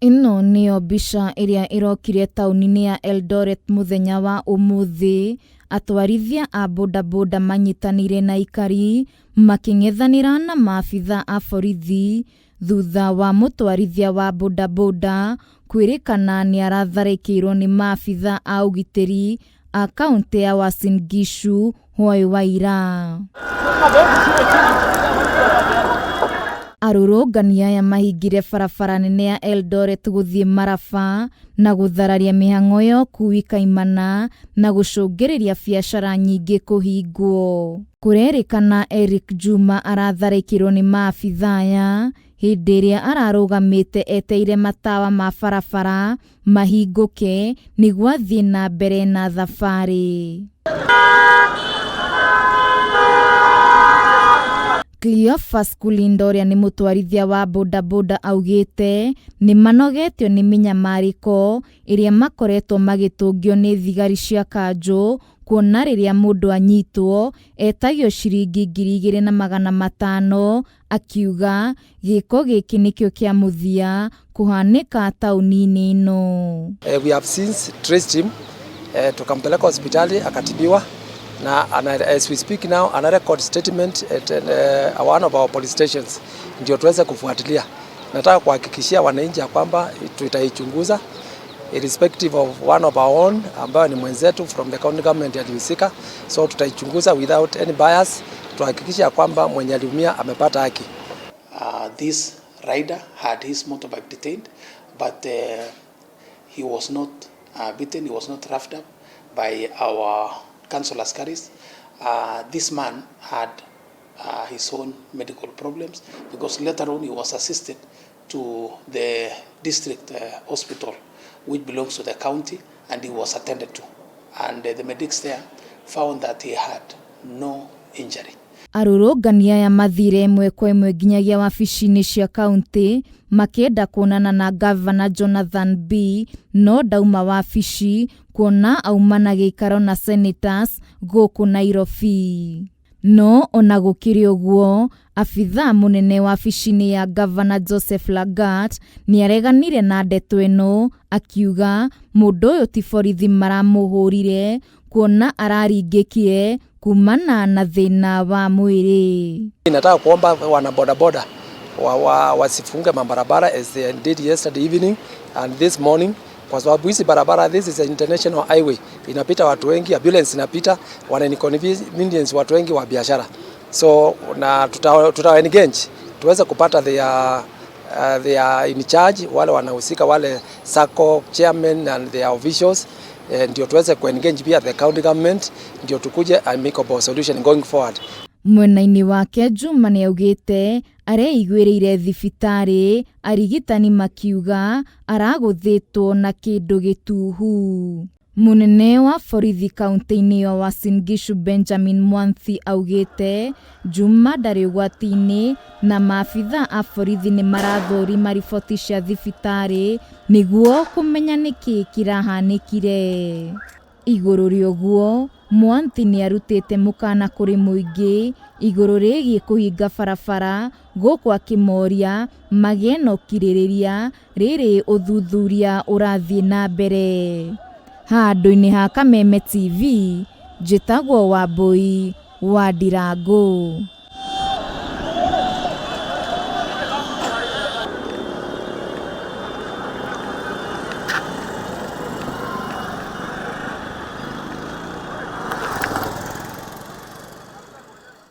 Ino niyo mbica iria irokire tauni-ini ya Eldoret muthenya wa umuthi, atwarithia a bodaboda manyitanire na ikari making'ethanira na maabitha a borithi thutha wa mutwarithia wa bodaboda kwirikana ni aratharikirwo ni maabitha a ugitiri a kaunti ya Uasin Gishu hwai wa ira. Arũrũngani aya mahingire barabara nene ya Eldoret guthie Maraba na guthararia mihang'o ya ũkui kaimana na gucũngĩrĩria biacara nyingĩ kũhingwo. Kũrerĩkana Eric Juma aratharĩkĩrwo ni maabitha aya hĩndĩ ĩrĩa ararũgamĩte eteire matawa ma barabara mahingũke nĩguo athiĩ na mbere na thabarĩ. Cleophas Kulindoria ni mutwarithia wa bodaboda augite ni manogetio ni minyamariko iria makoretwo magitungio ni thigari cia kanjo kuona riria mundu anyitwo etagio ciringi 2,500 akiuga giko giki nikio kia muthia kuhanika tauni-ini ino. We have since traced him tukampeleka hospitali akatibiwa. Na as we speak now, ana record statement at one of our police stations ndio tuweze kufuatilia. Nataka kuhakikishia wananchi kwamba tutaichunguza irrespective of one of our own ambayo ni mwenzetu from the county government ya Lusika, so tutaichunguza without any bias, tuhakikisha kwamba mwenye aliumia amepata haki. This rider had his motorbike detained, but he was not beaten, he was not roughed up by our council askaris. This man had his own medical problems because later on he was assisted to the district hospital which belongs to the county, and he was attended to, and the medics there found that he had no injury. Arũrũngani aya mathire ĩmwe kwa ĩmwe nginyagia wabici-inĩ cia kaunti makĩenda kuonana na Governor Jonathan B, no ndauma wabici kuona aumana gĩikaro na senators gũkũ Nairobi. No ona gũkĩrĩ ũguo, abitha munene wabici-inĩ ya Governor Joseph Lagat ni areganire na ndeto ĩno akiuga mũndũ ũyũ ti borithi maramũhũrire kuona araringĩkie kumana na thĩna wa mwĩrĩ. Nataka kuomba wana bodaboda wasifunge mabarabara as they did yesterday evening and this morning, kwa sababu hizi barabara, this is an international highway, inapita watu wengi, ambulance inapita, wana inconvenience watu wengi wa biashara. So na tuta engage tuweze kupata they are in charge, wale wanahusika, wale SACCO chairman and their officials, ndio tuweze kuengage pia the county government, ndio tukuje amicable solution going forward. Mwena-ini wake Juma ni augite areiguĩrĩire thibitarĩ, arigitani makiuga araguthĩtwo na kĩndũ gĩtuhu. Munene wa borithi kaunti-inĩ ya Uasin Gishu Benjamin Mwanthi augite Juma ndarĩ ũgwati-inĩ na maabitha a borithi nĩ marathũrima riboti cia thibitarĩ nĩguo kũmenya nĩkĩ kĩrahanĩkire. Igũrũ rĩoguo, Mwanthi ni arutĩte mũkana kũrĩ mũingĩ igũrũ rĩgiĩ kũhinga barabara gũkũ akĩmoria magĩe na ũkirĩrĩria rĩrĩ ũthuthuria ũrathiĩ na mbere. Handũ-inĩ ha Kameme TV, njĩtagwo Wambui wa Ndirango.